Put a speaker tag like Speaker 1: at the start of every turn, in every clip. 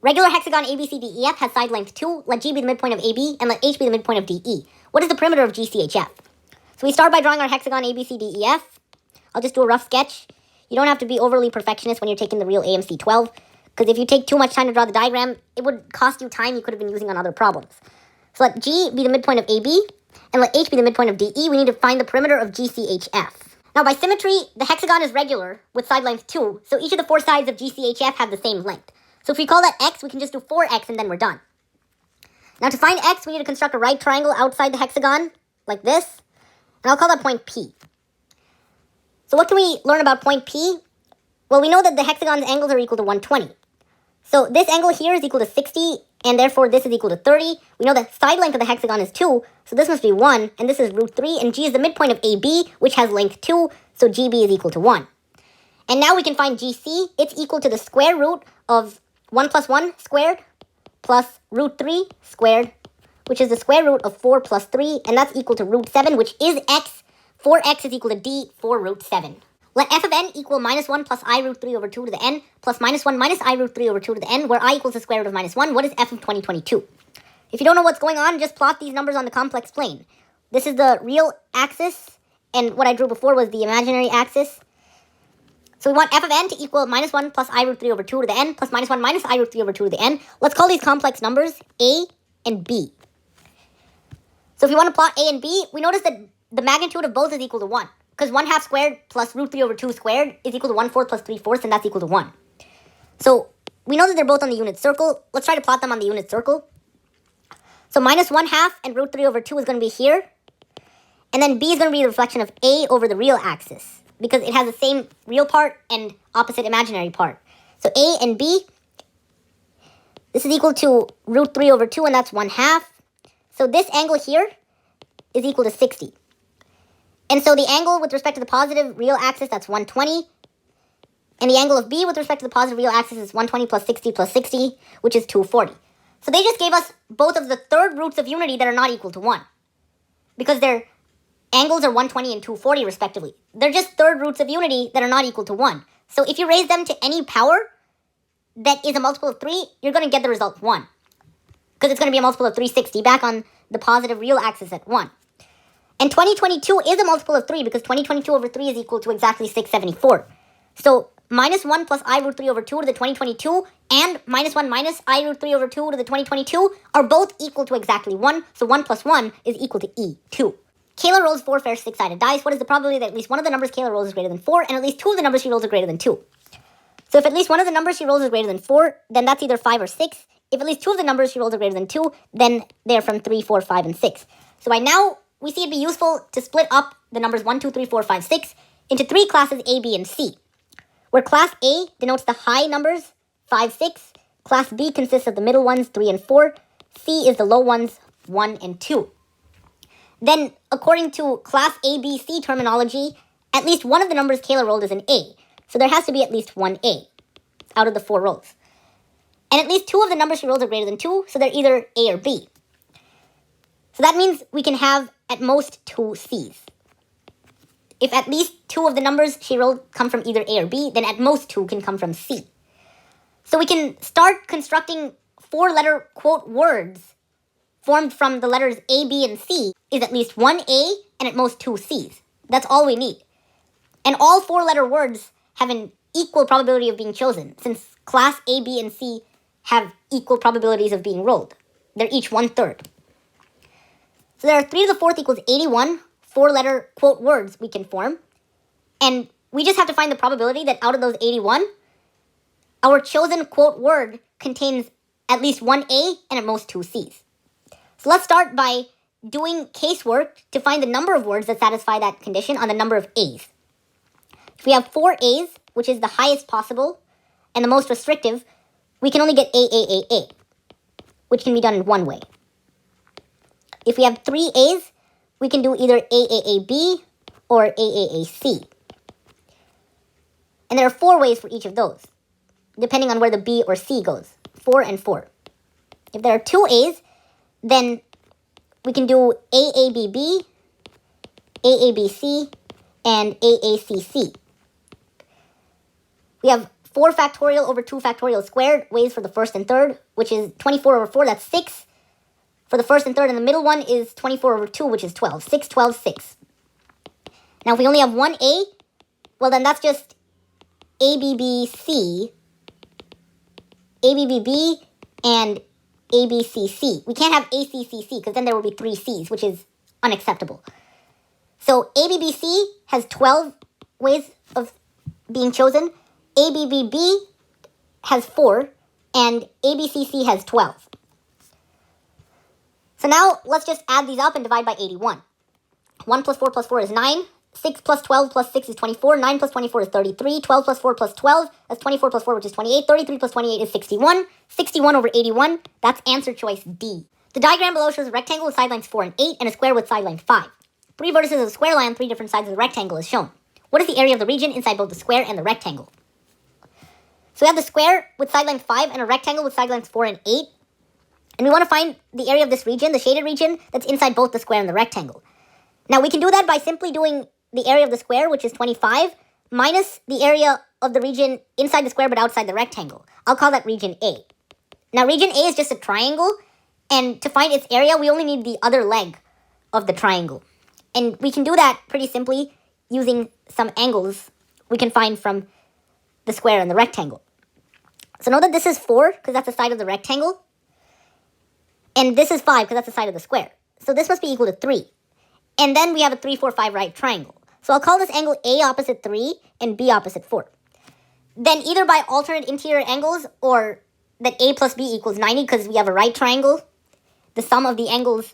Speaker 1: Regular hexagon ABCDEF has side length 2. Let G be the midpoint of AB, and let H be the midpoint of DE. What is the perimeter of GCHF? So we start by drawing our hexagon ABCDEF. I'll just do a rough sketch. You don't have to be overly perfectionist when you're taking the real AMC 12, because if you take too much time to draw the diagram, it would cost you time you could have been using on other problems. So let G be the midpoint of AB, and let H be the midpoint of DE. We need to find the perimeter of GCHF. Now, by symmetry, the hexagon is regular with side length 2, so each of the 4 sides of GCHF have the same length. So if we call that x, we can just do 4x and then we're done. Now, to find x, we need to construct a right triangle outside the hexagon, like this, and I'll call that point P. So what can we learn about point P? Well, we know that the hexagon's angles are equal to 120. So this angle here is equal to 60, and therefore this is equal to 30. We know the side length of the hexagon is 2, so this must be 1, and this is root 3, and G is the midpoint of AB, which has length 2, so GB is equal to 1. And now we can find GC. It's equal to the square root of 1 plus 1 squared plus root 3 squared, which is the square root of 4 plus 3, and that's equal to root 7, which is x. 4x is equal to d for root 7. Let f of n equal minus 1 plus I root 3 over 2 to the n plus minus 1 minus I root 3 over 2 to the n, where I equals the square root of minus 1. What is f of 2022? If you don't know what's going on, just plot these numbers on the complex plane. This is the real axis, and what I drew before was the imaginary axis. So we want f of n to equal minus 1 plus I root 3 over 2 to the n plus minus 1 minus I root 3 over 2 to the n. Let's call these complex numbers a and b. So if you want to plot a and b, we notice that the magnitude of both is equal to 1. Because 1/2 squared plus root 3 over 2 squared is equal to 1/4 plus 3/4, and that's equal to 1. So we know that they're both on the unit circle. Let's try to plot them on the unit circle. So minus 1/2 and root 3 over 2 is going to be here. And then b is going to be the reflection of a over the real axis, because it has the same real part and opposite imaginary part. So a and b, this is equal to root 3 over 2, and that's 1/2. So this angle here is equal to 60. And so the angle with respect to the positive real axis, that's 120. And the angle of b with respect to the positive real axis is 120 plus 60, which is 240. So they just gave us both of the third roots of unity that are not equal to 1, because their angles are 120 and 240 respectively. They're just third roots of unity that are not equal to 1. So if you raise them to any power that is a multiple of 3, you're going to get the result 1, because it's going to be a multiple of 360 back on the positive real axis at 1. And 2022 is a multiple of 3, because 2022 over 3 is equal to exactly 674. So minus 1 plus I root 3 over 2 to the 2022 and minus 1 minus I root 3 over 2 to the 2022 are both equal to exactly 1. So 1 plus 1 is equal to E2. Kayla rolls 4 fair 6-sided dice. What is the probability that at least one of the numbers Kayla rolls is greater than 4, and at least 2 of the numbers she rolls are greater than 2? So if at least one of the numbers she rolls is greater than 4, then that's either 5 or 6. If at least 2 of the numbers she rolls are greater than 2, then they're from 3, 4, 5, and 6. So by now, we see it'd be useful to split up the numbers 1, 2, 3, 4, 5, 6 into 3 classes A, B, and C, where class A denotes the high numbers, 5, 6. Class B consists of the middle ones, 3 and 4. C is the low ones, 1 and 2. Then, according to class A, B, C terminology, at least one of the numbers Kayla rolled is an A. So there has to be at least one A out of the 4 rolls. And at least 2 of the numbers she rolls are greater than 2, so they're either A or B. So that means we can have at most 2 C's. If at least 2 of the numbers she rolled come from either A or B, then at most 2 can come from C. So we can start constructing 4-letter quote words formed from the letters A, B, and C is at least 1 A and at most 2 C's. That's all we need. And all 4-letter words have an equal probability of being chosen, since class A, B, and C have equal probabilities of being rolled. They're each 1/3. So there are 3 to the 4th equals 81 4-letter quote words we can form. And we just have to find the probability that out of those 81, our chosen quote word contains at least 1 A and at most 2 C's. So let's start by doing casework to find the number of words that satisfy that condition on the number of A's. If we have 4 A's, which is the highest possible and the most restrictive, we can only get A, which can be done in one way. If we have 3 A's, we can do either AAAB or AAAC. And there are 4 ways for each of those, depending on where the B or C goes, 4 and 4. If there are 2 A's, then we can do AABB, AABC, and AACC. We have 4 factorial over 2 factorial squared ways for the first and third, which is 24 over 4, that's 6. For the first and third, and the middle one is 24 over 2, which is 12. 6, 12, 6. Now, if we only have one A, well, then that's just ABBC, ABBB, and ABCC. We can't have ACCC, because then there will be 3 C's, which is unacceptable. So ABBC has 12 ways of being chosen. ABBB has 4, and ABCC has 12. So now let's just add these up and divide by 81. 1 plus 4 plus 4 is 9. 6 plus 12 plus 6 is 24. 9 plus 24 is 33. 12 plus 4 plus 12 is 24 plus 4, which is 28. 33 plus 28 is 61. 61 over 81, that's answer choice D. The diagram below shows a rectangle with side lengths 4 and 8 and a square with side length 5. 3 vertices of a square lie on 3 different sides of the rectangle is shown. What is the area of the region inside both the square and the rectangle? So we have the square with side length 5 and a rectangle with side lengths 4 and 8. And we want to find the area of this region, the shaded region, that's inside both the square and the rectangle. Now we can do that by simply doing the area of the square, which is 25, minus the area of the region inside the square but outside the rectangle. I'll call that region A. Now region A is just a triangle, and to find its area, we only need the other leg of the triangle. And we can do that pretty simply using some angles we can find from the square and the rectangle. So know that this is 4, because that's the side of the rectangle. And this is 5, because that's the side of the square. So this must be equal to 3. And then we have a 3, 4, 5 right triangle. So I'll call this angle A opposite 3 and B opposite 4. Then either by alternate interior angles or that A plus B equals 90 because we have a right triangle, the sum of the angles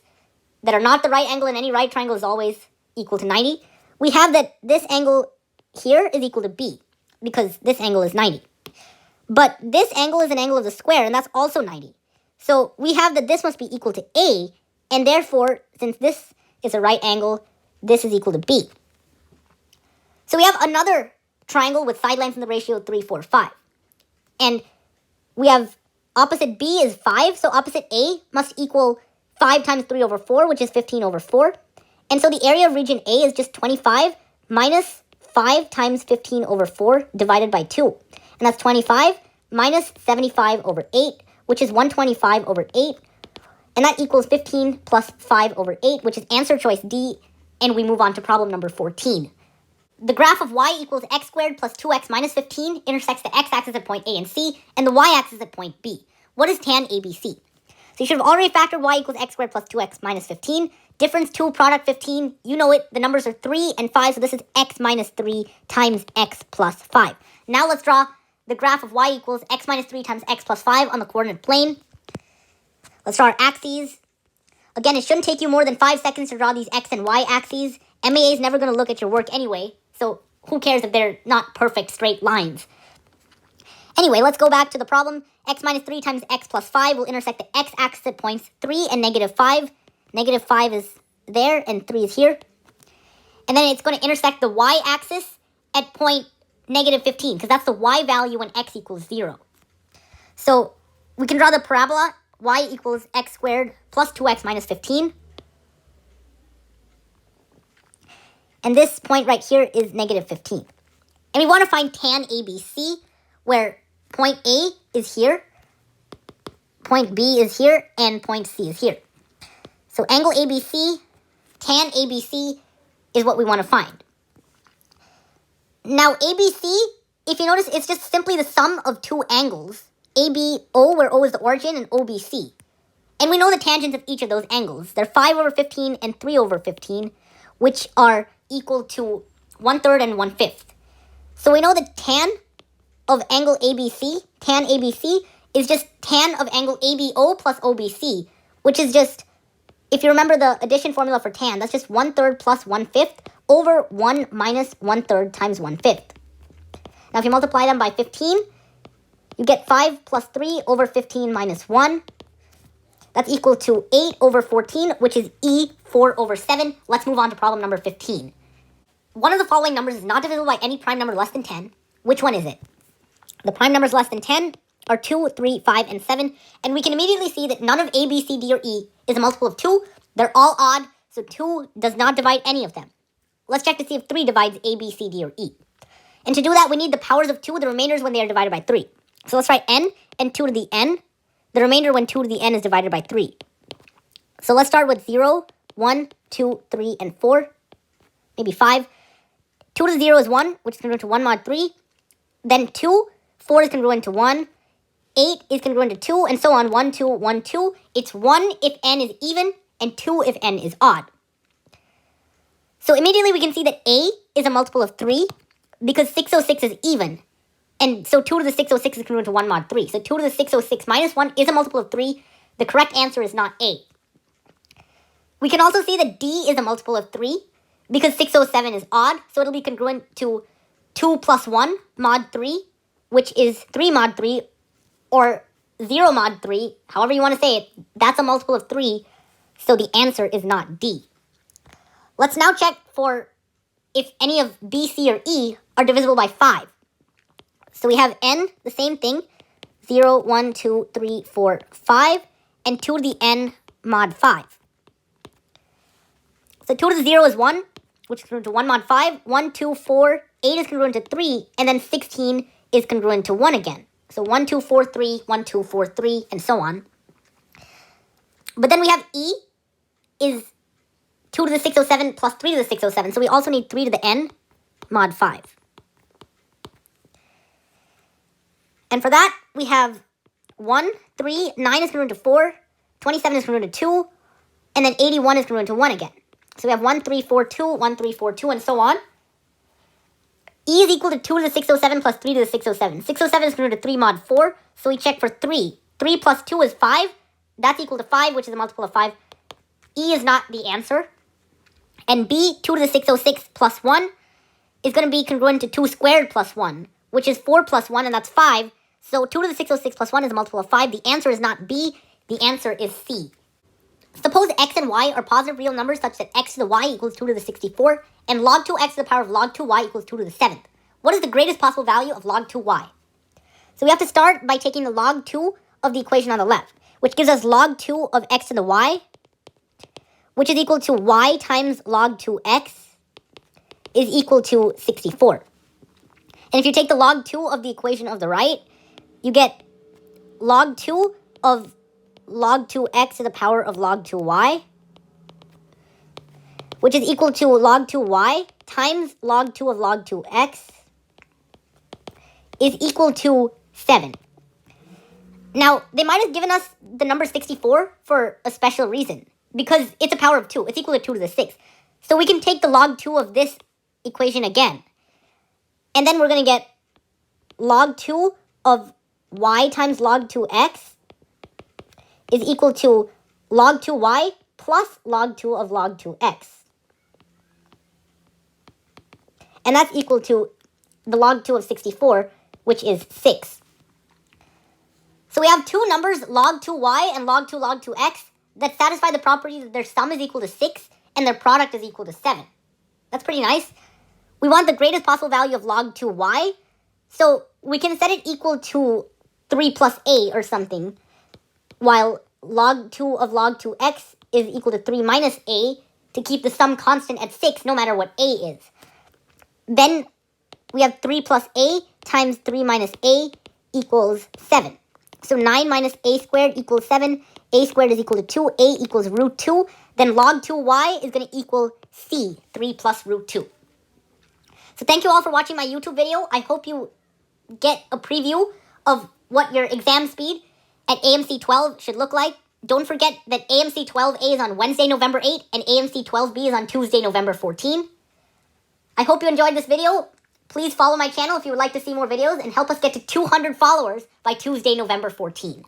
Speaker 1: that are not the right angle in any right triangle is always equal to 90. We have that this angle here is equal to B because this angle is 90. But this angle is an angle of the square, and that's also 90. So we have that this must be equal to A, and therefore, since this is a right angle, this is equal to B. So we have another triangle with side lengths in the ratio 3, 4, 5. And we have opposite B is 5, so opposite A must equal 5 times 3 over 4, which is 15 over 4. And so the area of region A is just 25 minus 5 times 15 over 4 divided by 2. And that's 25 minus 75 over 8, which is 125 over 8. And that equals 15 plus 5 over 8, which is answer choice D. And we move on to problem number 14. The graph of y equals x squared plus 2x minus 15 intersects the x-axis at point A and C and the y-axis at point B. What is tan ABC? So you should have already factored y equals x squared plus 2x minus 15. Difference 2, product 15. You know it. The numbers are 3 and 5, so this is x minus 3 times x plus 5. Now let's draw the graph of y equals x minus 3 times x plus 5 on the coordinate plane. Let's draw our axes. Again, it shouldn't take you more than 5 seconds to draw these x and y axes. MAA is never going to look at your work anyway, so who cares if they're not perfect straight lines. Anyway, let's go back to the problem. X minus 3 times x plus 5 will intersect the x-axis at points 3 and negative 5. Negative 5 is there, and 3 is here. And then it's going to intersect the y-axis at point negative 15, because that's the y value when x equals 0. So we can draw the parabola y equals x squared plus 2x minus 15. And this point right here is negative 15. And we want to find tan ABC, where point A is here, point B is here, and point C is here. So angle ABC, tan ABC, is what we want to find. Now ABC, if you notice, it's just simply the sum of two angles, ABO, where O is the origin, and OBC. And we know the tangents of each of those angles. They're 5 over 15 and 3 over 15, which are equal to 1/3 and 1/5. So we know the tan of angle ABC, tan ABC, is just tan of angle ABO plus OBC, which is just, if you remember the addition formula for tan, that's just 1/3 plus 1/5 over 1 minus 1/3 times 1/5. Now if you multiply them by 15, you get 5 plus 3 over 15 minus 1. That's equal to 8 over 14, which is E, 4 over 7. Let's move on to problem number 15. One of the following numbers is not divisible by any prime number less than 10. Which one is it? The prime numbers less than 10 are 2, 3, 5, and 7. And we can immediately see that none of A, B, C, D, or E is a multiple of 2. They're all odd, so 2 does not divide any of them. Let's check to see if 3 divides A, B, C, D, or E. And to do that, we need the powers of 2, the remainders when they are divided by 3. So let's write n and 2 to the n. The remainder when 2 to the n is divided by 3. So let's start with 0, 1, 2, 3, and 4. Maybe 5. 2 to the 0 is 1, which is congruent to 1 mod 3. Then 2, 4 is congruent to 1. 8 is congruent to 2, and so on. 1, 2, 1, 2. It's 1 if n is even, and 2 if n is odd. So immediately we can see that A is a multiple of 3, because 606 is even. And so 2 to the 606 is congruent to 1 mod 3. So 2 to the 606 minus 1 is a multiple of 3. The correct answer is not A. We can also see that D is a multiple of 3, because 607 is odd, so it'll be congruent to 2 plus 1 mod 3, which is 3 mod 3, or 0 mod 3, however you want to say it. That's a multiple of 3, so the answer is not D. Let's now check for if any of B, C, or E are divisible by 5. So we have n, the same thing, 0, 1, 2, 3, 4, 5, and 2 to the n mod 5. So 2 to the 0 is 1, which is congruent to 1 mod 5. 1, 2, 4, 8 is congruent to 3, and then 16 is congruent to 1 again. So 1, 2, 4, 3, 1, 2, 4, 3, and so on. But then we have E is 2 to the 607 plus 3 to the 607. So we also need 3 to the n mod 5. And for that, we have 1, 3, 9 is congruent to 4, 27 is congruent to 2, and then 81 is congruent to 1 again. So we have 1, 3, 4, 2, 1, 3, 4, 2, and so on. E is equal to 2 to the 607 plus 3 to the 607. 607 is congruent to 3 mod 4, so we check for 3. 3 plus 2 is 5. That's equal to 5, which is a multiple of 5. E is not the answer. And B, 2 to the 606 plus 1, is going to be congruent to 2 squared plus 1, which is 4 plus 1, and that's 5. So 2 to the 606 plus 1 is a multiple of 5. The answer is not B. The answer is C. Suppose x and y are positive real numbers such that x to the y equals 2 to the 64, and log 2x to the power of log 2y equals 2 to the 7th. What is the greatest possible value of log 2y? So we have to start by taking the log 2 of the equation on the left, which gives us log 2 of x to the y, which is equal to y times log 2x is equal to 64. And if you take the log 2 of the equation of the right, you get log 2 of log 2x to the power of log 2y, which is equal to log 2y times log 2 of log 2x is equal to 7. Now, they might have given us the number 64 for a special reason, because it's a power of 2. It's equal to 2 to the 6th. So we can take the log 2 of this equation again. And then we're going to get log 2 of y times log 2x is equal to log 2y plus log 2 of log 2x. And that's equal to the log 2 of 64, which is 6. So we have two numbers, log 2y and log 2 log 2x, that satisfy the property that their sum is equal to 6 and their product is equal to 7. That's pretty nice. We want the greatest possible value of log 2y, so we can set it equal to 3 plus a or something, while log 2 of log 2x is equal to 3 minus a to keep the sum constant at 6 no matter what a is. Then we have 3 plus a times 3 minus a equals 7. So 9 minus a squared equals 7. A squared is equal to 2. A equals root 2. Then log 2y is going to equal c, 3 plus root 2. So thank you all for watching my YouTube video. I hope you get a preview of what your exam speed at AMC 12 should look like. Don't forget that AMC 12A is on Wednesday, November 8, and AMC 12B is on Tuesday, November 14. I hope you enjoyed this video. Please follow my channel if you would like to see more videos and help us get to 200 followers by Tuesday, November 14.